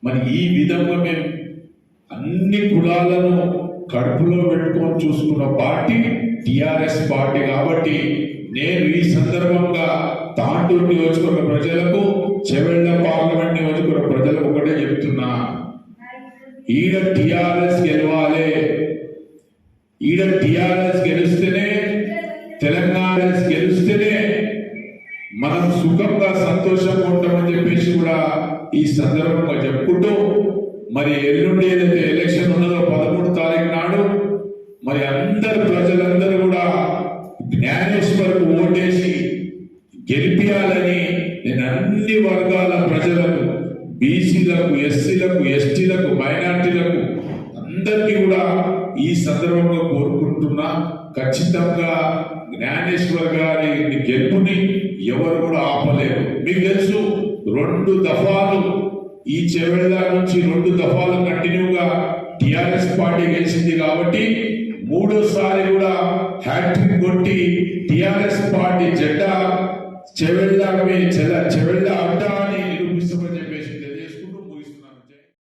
మరి ఈ విధంగా మేము అన్ని కులాలను కడుపులో పెట్టుకొని చూసుకున్న పార్టీ టిఆర్ఎస్ పార్టీ. కాబట్టి నేను ఈ సందర్భంగా తాండూరు నియోజకవర్గ ప్రజలకు, చెవెళ్ళ పార్లమెంట్ నియోజకవర్గ ప్రజలకు ఒకటే చెప్తున్నా, ఈడ టిఆర్ఎస్ గెలవాలి. ఈడ టిఆర్ఎస్ గెలిస్తేనే, తెలంగాణ గెలిస్తేనే మనం సుఖంగా సంతోషంగా ఉంటామని చెప్పేసి కూడా ఈ సందర్భంగా చెప్పుకుంటూ, మరి ఎల్లుండి ఏదైతే ఎలక్షన్ ఉన్నదో 13 తారీఖు నాడు మరి అందరు ప్రజలందరూ కూడా జ్ఞానేశ్వర్కు ఓటేసి గెలిపియాలని నేను అన్ని వర్గాల ప్రజలకు, బీసీలకు, ఎస్సీలకు, ఎస్టీలకు, మైనార్టీలకు అందరికీ కూడా ఈ సందర్భంగా కోరుకుంటున్నా. ఖచ్చితంగా జ్ఞానేశ్వర్ గారి గెలుపుని ఎవరు కూడా ఆపలేరు. మీకు తెలుసు, 2 దఫాలు ఈ చెవెళ్ళ నుంచి 2 దఫాలు కంటిన్యూగా టిఆర్ఎస్ పార్టీ గెలిచింది. కాబట్టి 3వసారి కూడా హ్యాట్రిక్ కొట్టి టిఆర్ఎస్ పార్టీ జెండా చెవెళ్ళ అడ్డా అని